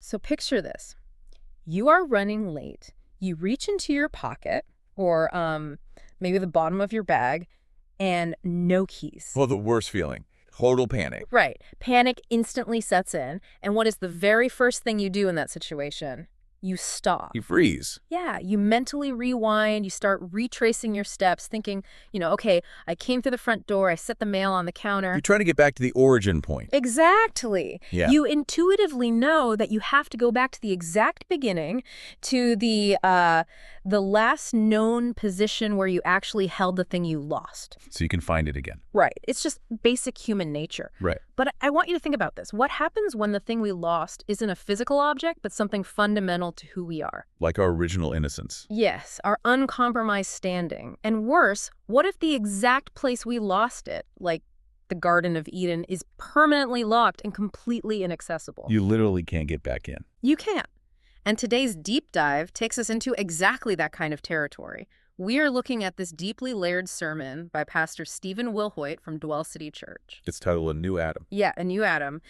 So picture this. You are running late. You reach into your pocket or maybe the bottom of your bag and no keys. Well, the worst feeling. Total panic. Right. Panic instantly sets in. And what is the very first thing you do in that situation? You stop. You freeze. Yeah, you mentally rewind, you start retracing your steps, thinking, okay, I came through the front door, I set the mail on the counter. You're trying to get back to the origin point. Exactly. Yeah. You intuitively know that you have to go back to the exact beginning, to the last known position where you actually held the thing you lost. So you can find it again. Right. It's just basic human nature. Right. But I want you to think about this. What happens when the thing we lost isn't a physical object, but something fundamental to who we are? Like our original innocence. Yes, our uncompromised standing. And worse, what if the exact place we lost it, like the Garden of Eden, is permanently locked and completely inaccessible? You literally can't get back in. You can't. And today's deep dive takes us into exactly that kind of territory. We are looking at this deeply layered sermon by Pastor Stephen Wilhoit from Dwell City Church. It's titled A New Adam. Yeah, A New Adam.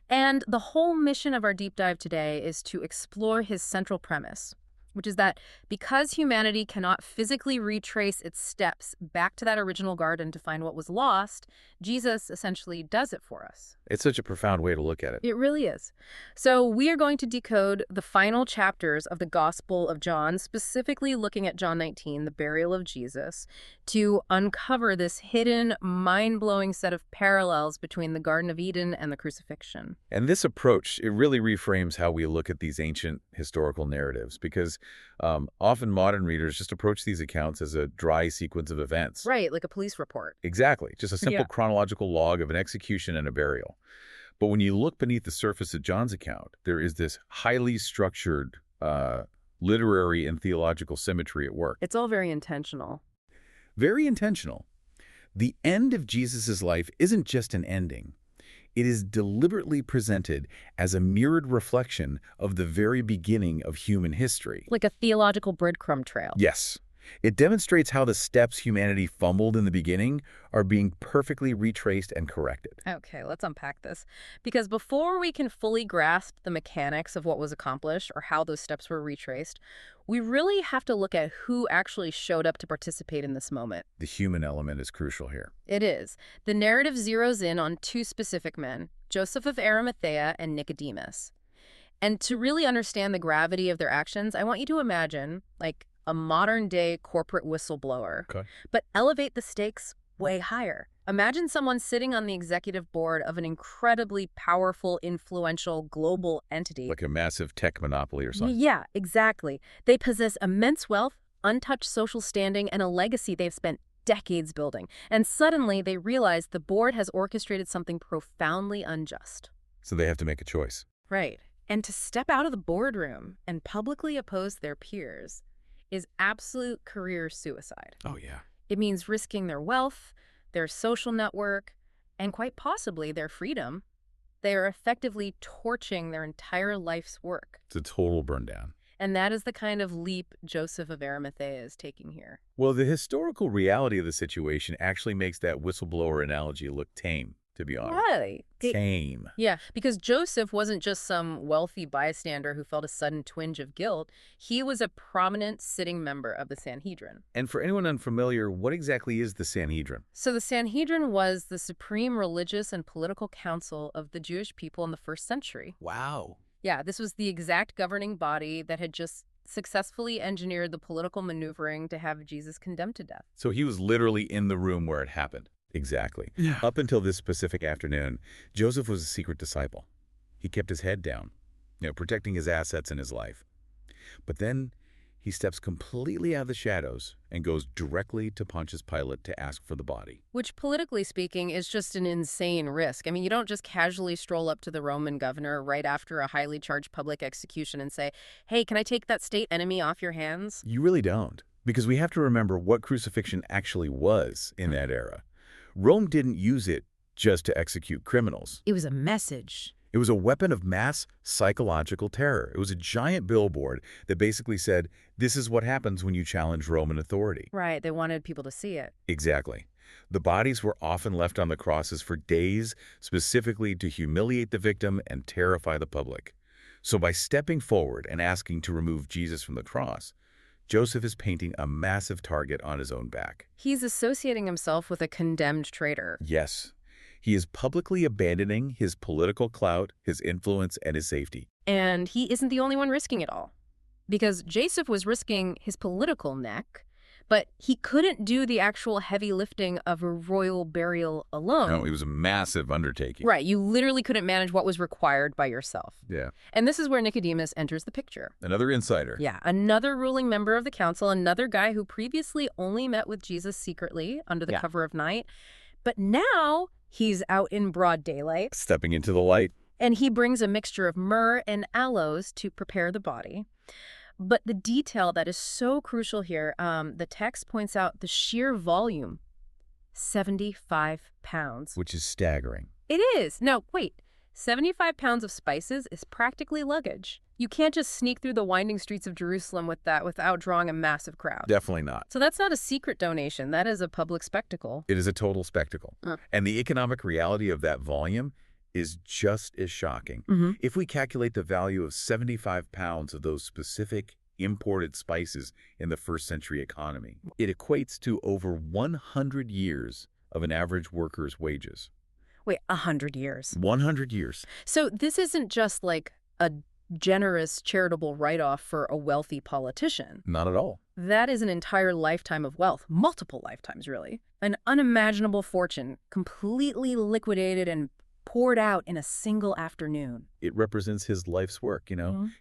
And the whole mission of our deep dive today is to explore his central premise, which is that because humanity cannot physically retrace its steps back to that original garden to find what was lost, Jesus essentially does it for us. It's such a profound way to look at it. It really is. So we are going to decode the final chapters of the Gospel of John, specifically looking at John 19, the burial of Jesus, to uncover this hidden, mind-blowing set of parallels between the Garden of Eden and the crucifixion. And this approach, it really reframes how we look at these ancient historical narratives, because often modern readers just approach these accounts as a dry sequence of events. Right, like a police report. Exactly. Just a simple chronological log of an execution and a burial. But when you look beneath the surface of John's account, there is this highly structured literary and theological symmetry at work. It's all very intentional. Very intentional. The end of Jesus' life isn't just an ending. It is deliberately presented as a mirrored reflection of the very beginning of human history. Like a theological breadcrumb trail. Yes. It demonstrates how the steps humanity fumbled in the beginning are being perfectly retraced and corrected. Okay, let's unpack this. Because before we can fully grasp the mechanics of what was accomplished or how those steps were retraced, we really have to look at who actually showed up to participate in this moment. The human element is crucial here. It is. The narrative zeroes in on two specific men, Joseph of Arimathea and Nicodemus. And to really understand the gravity of their actions, I want you to imagine, like, a modern-day corporate whistleblower, but elevate the stakes way higher. Imagine someone sitting on the executive board of an incredibly powerful, influential global entity. Like a massive tech monopoly or something. Yeah, exactly. They possess immense wealth, untouched social standing, and a legacy they've spent decades building. And suddenly they realize the board has orchestrated something profoundly unjust. So they have to make a choice. Right. And to step out of the boardroom and publicly oppose their peers is absolute career suicide. Oh, yeah. It means risking their wealth, their social network, and quite possibly their freedom. They are effectively torching their entire life's work. It's a total burn down. And that is the kind of leap Joseph of Arimathea is taking here. Well, the historical reality of the situation actually makes that whistleblower analogy look tame, to be honest. Right. Tame. Yeah, because Joseph wasn't just some wealthy bystander who felt a sudden twinge of guilt. He was a prominent sitting member of the Sanhedrin. And for anyone unfamiliar, what exactly is the Sanhedrin? So the Sanhedrin was the supreme religious and political council of the Jewish people in the first century. Wow. Yeah, this was the exact governing body that had just successfully engineered the political maneuvering to have Jesus condemned to death. So he was literally in the room where it happened. Exactly. Yeah. Up until this specific afternoon, Joseph was a secret disciple. He kept his head down, protecting his assets and his life. But then he steps completely out of the shadows and goes directly to Pontius Pilate to ask for the body. Which, politically speaking, is just an insane risk. I mean, you don't just casually stroll up to the Roman governor right after a highly charged public execution and say, hey, can I take that state enemy off your hands? You really don't, because we have to remember what crucifixion actually was in that era. Rome didn't use it just to execute criminals. It was a message. It was a weapon of mass psychological terror. It was a giant billboard that basically said, this is what happens when you challenge Roman authority. Right, they wanted people to see it. Exactly. The bodies were often left on the crosses for days, specifically to humiliate the victim and terrify the public. So by stepping forward and asking to remove Jesus from the cross, Joseph is painting a massive target on his own back. He's associating himself with a condemned traitor. Yes, he is publicly abandoning his political clout, his influence, and his safety. And he isn't the only one risking it all. Because Joseph was risking his political neck, but he couldn't do the actual heavy lifting of a royal burial alone. No, it was a massive undertaking. Right, you literally couldn't manage what was required by yourself. Yeah. And this is where Nicodemus enters the picture. Another insider. Yeah, another ruling member of the council, another guy who previously only met with Jesus secretly under the cover of night. But now he's out in broad daylight. Stepping into the light. And he brings a mixture of myrrh and aloes to prepare the body. But the detail that is so crucial here, the text points out the sheer volume, 75 pounds. Which is staggering. It is. No, wait. 75 pounds of spices is practically luggage. You can't just sneak through the winding streets of Jerusalem with that without drawing a massive crowd. Definitely not. So that's not a secret donation. That is a public spectacle. It is a total spectacle. And the economic reality of that volume is just as shocking. If we calculate the value of 75 pounds of those specific imported spices in the first century economy, it equates to over 100 years of an average worker's wages. Wait, 100 years? 100 years. So this isn't just like a generous charitable write-off for a wealthy politician. Not at all. That is an entire lifetime of wealth, multiple lifetimes, really. An unimaginable fortune, completely liquidated and poured out in a single afternoon. It represents his life's work,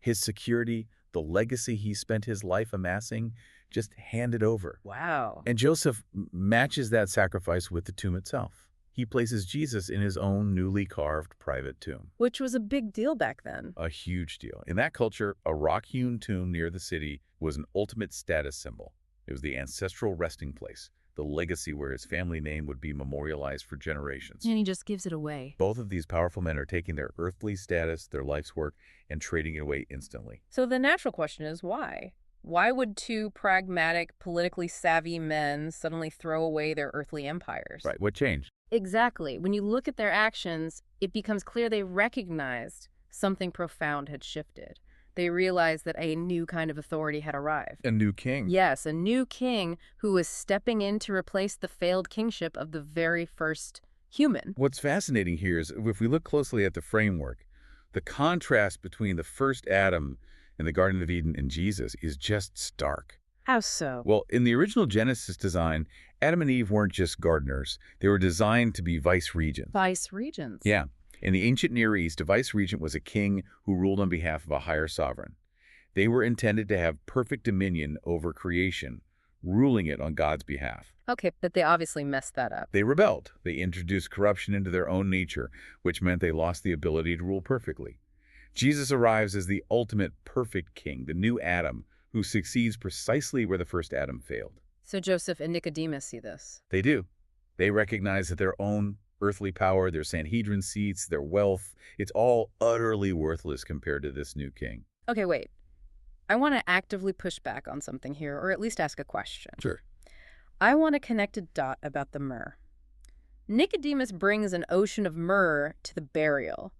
his security, the legacy he spent his life amassing, just handed over. Wow. And Joseph matches that sacrifice with the tomb itself. He places Jesus in his own newly carved private tomb. Which was a big deal back then. A huge deal. In that culture, a rock-hewn tomb near the city was an ultimate status symbol. It was the ancestral resting place, the legacy where his family name would be memorialized for generations. And he just gives it away. Both of these powerful men are taking their earthly status, their life's work, and trading it away instantly. So the natural question is why? Why would two pragmatic, politically savvy men suddenly throw away their earthly empires? Right, what changed? Exactly. When you look at their actions, it becomes clear they recognized something profound had shifted. They realized that a new kind of authority had arrived. A new king. Yes, a new king who was stepping in to replace the failed kingship of the very first human. What's fascinating here is if we look closely at the framework, the contrast between the first Adam in the Garden of Eden and Jesus is just stark. How so? Well, in the original Genesis design, Adam and Eve weren't just gardeners. They were designed to be vice-regents. Vice-regents? Yeah. In the ancient Near East, a vice-regent was a king who ruled on behalf of a higher sovereign. They were intended to have perfect dominion over creation, ruling it on God's behalf. Okay, but they obviously messed that up. They rebelled. They introduced corruption into their own nature, which meant they lost the ability to rule perfectly. Jesus arrives as the ultimate perfect king, the new Adam, who succeeds precisely where the first Adam failed. So Joseph and Nicodemus see this. They do. They recognize that their own earthly power, their Sanhedrin seats, their wealth, it's all utterly worthless compared to this new king. Okay, wait. I want to actively push back on something here, or at least ask a question. Sure. I want to connect a dot about the myrrh. Nicodemus brings an ocean of myrrh to the burial.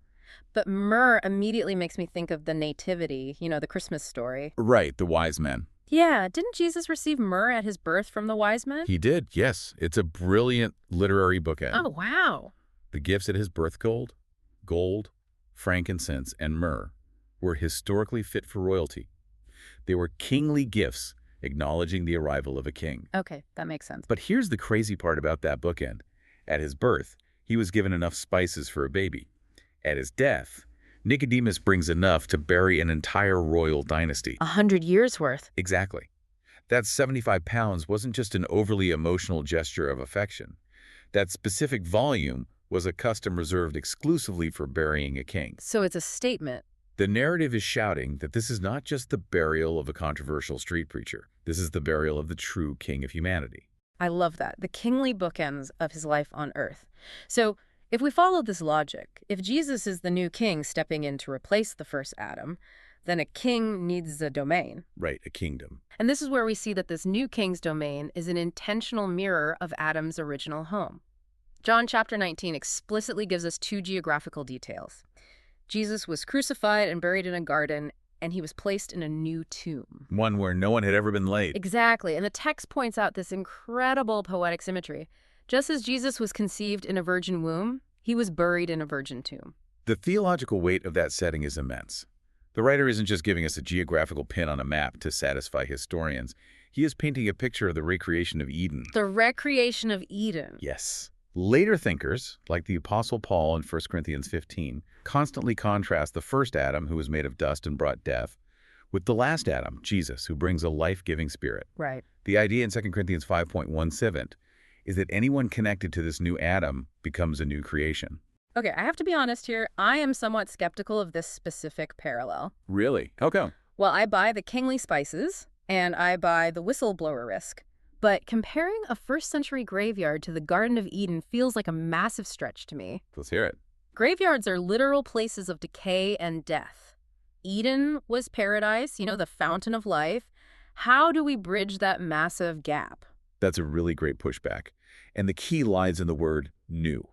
But myrrh immediately makes me think of the nativity, the Christmas story. Right, the wise men. Yeah, didn't Jesus receive myrrh at his birth from the wise men? He did, yes. It's a brilliant literary bookend. Oh, wow. The gifts at his birth gold, frankincense, and myrrh were historically fit for royalty. They were kingly gifts acknowledging the arrival of a king. Okay, that makes sense. But here's the crazy part about that bookend. At his birth, he was given enough spices for a baby. At his death, Nicodemus brings enough to bury an entire royal dynasty. 100 years worth. Exactly. That 75 pounds wasn't just an overly emotional gesture of affection. That specific volume was a custom reserved exclusively for burying a king. So it's a statement. The narrative is shouting that this is not just the burial of a controversial street preacher. This is the burial of the true king of humanity. I love that. The kingly bookends of his life on earth. So if we follow this logic, if Jesus is the new king stepping in to replace the first Adam, then a king needs a domain. Right, a kingdom. And this is where we see that this new king's domain is an intentional mirror of Adam's original home. John chapter 19 explicitly gives us two geographical details. Jesus was crucified and buried in a garden, and he was placed in a new tomb. One where no one had ever been laid. Exactly, and the text points out this incredible poetic symmetry. Just as Jesus was conceived in a virgin womb, he was buried in a virgin tomb. The theological weight of that setting is immense. The writer isn't just giving us a geographical pin on a map to satisfy historians. He is painting a picture of the recreation of Eden. The recreation of Eden. Yes. Later thinkers, like the Apostle Paul in 1 Corinthians 15, constantly contrast the first Adam, who was made of dust and brought death, with the last Adam, Jesus, who brings a life-giving spirit. Right. The idea in 2 Corinthians 5.17 is that anyone connected to this new Adam becomes a new creation. Okay, I have to be honest here. I am somewhat skeptical of this specific parallel. Really? How come? Well, I buy the kingly spices, and I buy the whistleblower risk. But comparing a first-century graveyard to the Garden of Eden feels like a massive stretch to me. Let's hear it. Graveyards are literal places of decay and death. Eden was paradise, the fountain of life. How do we bridge that massive gap? That's a really great pushback. And the key lies in the word new.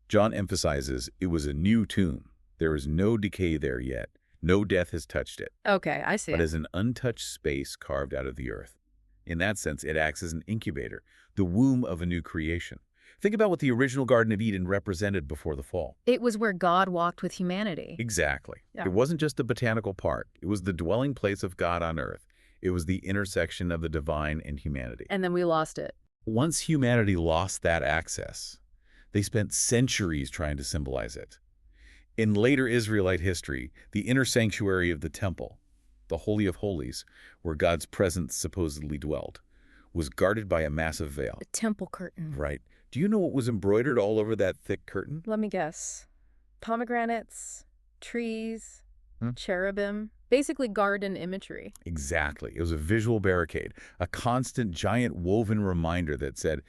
John emphasizes it was a new tomb. There is no decay there yet. No death has touched it. Okay, I see. But as an untouched space carved out of the earth. In that sense, it acts as an incubator, the womb of a new creation. Think about what the original Garden of Eden represented before the fall. It was where God walked with humanity. Exactly. Yeah. It wasn't just a botanical park. It was the dwelling place of God on earth. It was the intersection of the divine and humanity. And then we lost it. Once humanity lost that access, they spent centuries trying to symbolize it. In later Israelite history, the inner sanctuary of the temple, the Holy of Holies, where God's presence supposedly dwelled, was guarded by a massive veil. The temple curtain. Right. Do you know what was embroidered all over that thick curtain? Let me guess. Pomegranates, trees, Hmm? cherubim. Basically garden imagery. Exactly. It was a visual barricade, a constant giant woven reminder that said,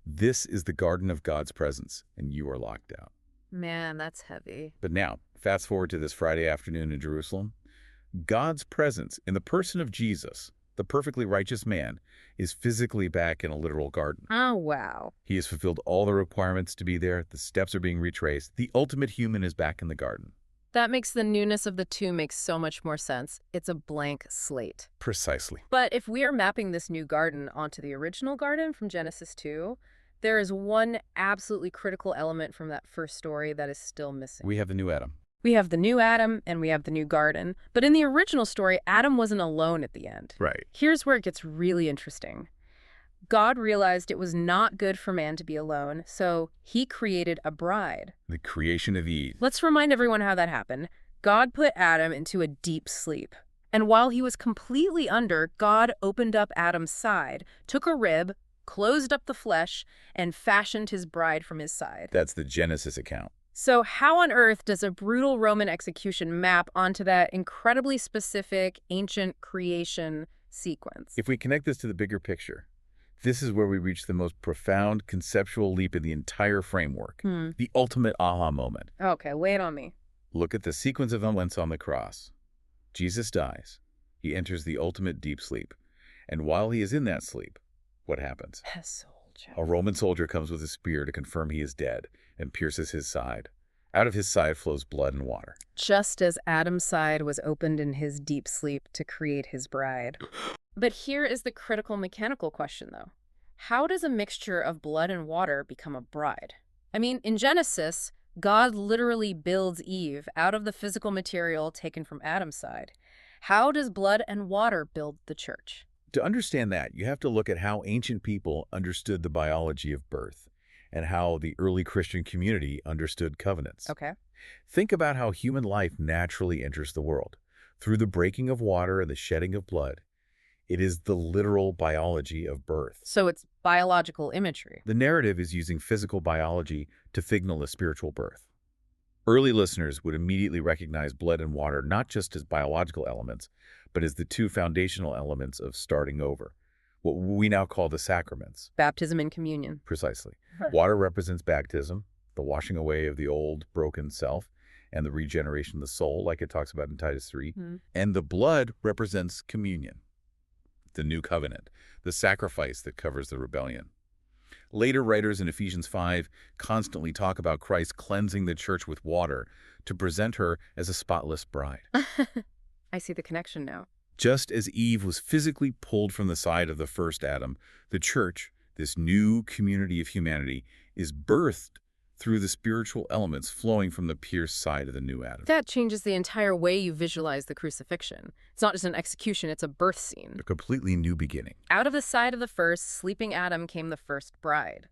this is the garden of God's presence, and you are locked out. Man, that's heavy. But now, fast forward to this Friday afternoon in Jerusalem. God's presence in the person of Jesus, the perfectly righteous man, is physically back in a literal garden. Oh, wow. He has fulfilled all the requirements to be there. The steps are being retraced. The ultimate human is back in the garden. That makes the newness of the tomb make so much more sense. It's a blank slate. Precisely. But if we are mapping this new garden onto the original garden from Genesis 2, there is one absolutely critical element from that first story that is still missing. We have the new Adam. We have the new Adam and we have the new garden. But in the original story, Adam wasn't alone at the end. Right. Here's where it gets really interesting. God realized it was not good for man to be alone, so he created a bride. The creation of Eve. Let's remind everyone how that happened. God put Adam into a deep sleep. And while he was completely under, God opened up Adam's side, took a rib, closed up the flesh, and fashioned his bride from his side. That's the Genesis account. So how on earth does a brutal Roman execution map onto that incredibly specific ancient creation sequence? If we connect this to the bigger picture, this is where we reach the most profound conceptual leap in the entire framework, the ultimate aha moment. Okay, lay it on me. Look at the sequence of events on the cross. Jesus dies. He enters the ultimate deep sleep. And while he is in that sleep, what happens? A Roman soldier comes with a spear to confirm he is dead and pierces his side. Out of his side flows blood and water. Just as Adam's side was opened in his deep sleep to create his bride. But here is the critical mechanical question, though. How does a mixture of blood and water become a bride? I mean, in Genesis, God literally builds Eve out of the physical material taken from Adam's side. How does blood and water build the church? To understand that, you have to look at how ancient people understood the biology of birth and how the early Christian community understood covenants. Okay. Think about how human life naturally enters the world. Through the breaking of water and the shedding of blood, it is the literal biology of birth. So it's biological imagery. The narrative is using physical biology to signal a spiritual birth. Early listeners would immediately recognize blood and water not just as biological elements, but as the two foundational elements of starting over, what we now call the sacraments. Baptism and communion. Precisely. Water represents baptism, the washing away of the old, broken self, and the regeneration of the soul, like it talks about in Titus 3. And the blood represents communion, the new covenant, the sacrifice that covers the rebellion. Later writers in Ephesians 5 constantly talk about Christ cleansing the church with water to present her as a spotless bride. I see the connection now. Just as Eve was physically pulled from the side of the first Adam, the church, this new community of humanity, is birthed through the spiritual elements flowing from the pierced side of the new Adam. That changes the entire way you visualize the crucifixion. It's not just an execution, it's a birth scene. A completely new beginning. Out of the side of the first sleeping Adam came the first bride.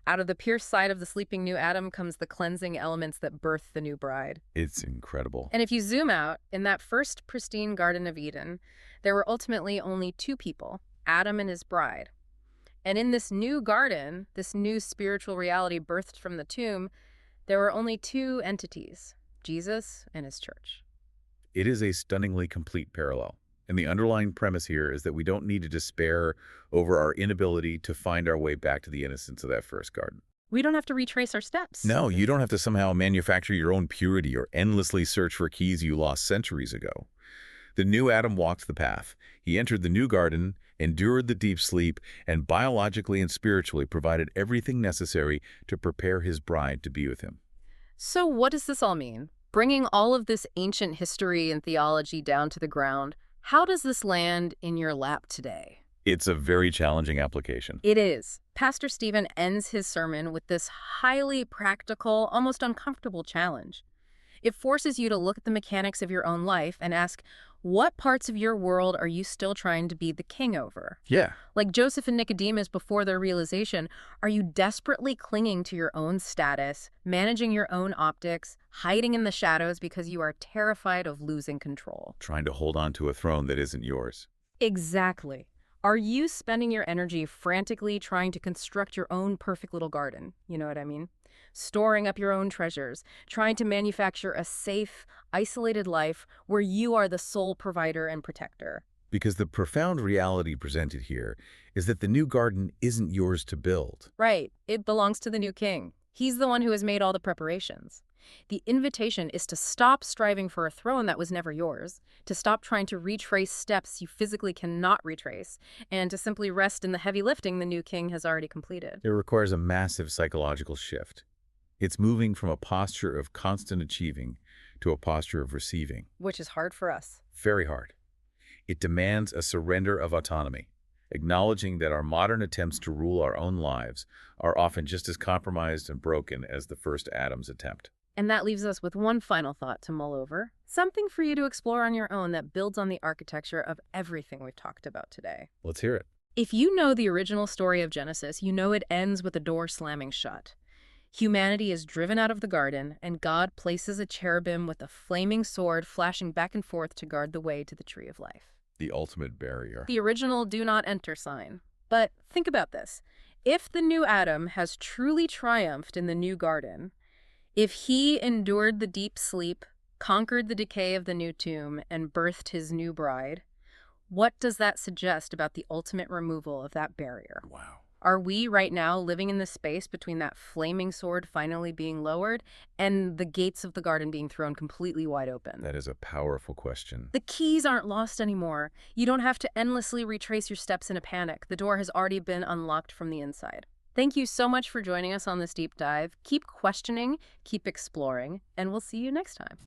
Out of the pierced side of the sleeping new Adam comes the cleansing elements that birth the new bride. It's incredible. And if you zoom out, in that first pristine Garden of Eden, there were ultimately only two people, Adam and his bride. And in this new garden, this new spiritual reality birthed from the tomb, there were only two entities, Jesus and his church. It is a stunningly complete parallel. And the underlying premise here is that we don't need to despair over our inability to find our way back to the innocence of that first garden. We don't have to retrace our steps. No, you don't have to somehow manufacture your own purity or endlessly search for keys you lost centuries ago. The new Adam walked the path. He entered the new garden, endured the deep sleep, and biologically and spiritually provided everything necessary to prepare his bride to be with him. So what does this all mean? Bringing all of this ancient history and theology down to the ground, how does this land in your lap today? It's a very challenging application. It is. Pastor Stephen ends his sermon with this highly practical, almost uncomfortable challenge. It forces you to look at the mechanics of your own life and ask, what parts of your world are you still trying to be the king over? Yeah. Like Joseph and Nicodemus before their realization, are you desperately clinging to your own status, managing your own optics, hiding in the shadows because you are terrified of losing control? Trying to hold on to a throne that isn't yours. Exactly. Are you spending your energy frantically trying to construct your own perfect little garden? You know what I mean? Storing up your own treasures, trying to manufacture a safe, isolated life where you are the sole provider and protector. Because the profound reality presented here is that the new garden isn't yours to build. Right. It belongs to the new king. He's the one who has made all the preparations. The invitation is to stop striving for a throne that was never yours, to stop trying to retrace steps you physically cannot retrace, and to simply rest in the heavy lifting the new king has already completed. It requires a massive psychological shift. It's moving from a posture of constant achieving to a posture of receiving. Which is hard for us. Very hard. It demands a surrender of autonomy, acknowledging that our modern attempts to rule our own lives are often just as compromised and broken as the first Adam's attempt. And that leaves us with one final thought to mull over, something for you to explore on your own that builds on the architecture of everything we've talked about today. Let's hear it. If you know the original story of Genesis, you know it ends with a door slamming shut. Humanity is driven out of the garden, and God places a cherubim with a flaming sword flashing back and forth to guard the way to the tree of life. The ultimate barrier. The original do not enter sign. But think about this. If the new Adam has truly triumphed in the new garden, if he endured the deep sleep, conquered the decay of the new tomb, and birthed his new bride, what does that suggest about the ultimate removal of that barrier? Wow. Are we right now living in the space between that flaming sword finally being lowered and the gates of the garden being thrown completely wide open? That is a powerful question. The keys aren't lost anymore. You don't have to endlessly retrace your steps in a panic. The door has already been unlocked from the inside. Thank you so much for joining us on this deep dive. Keep questioning, keep exploring, and we'll see you next time.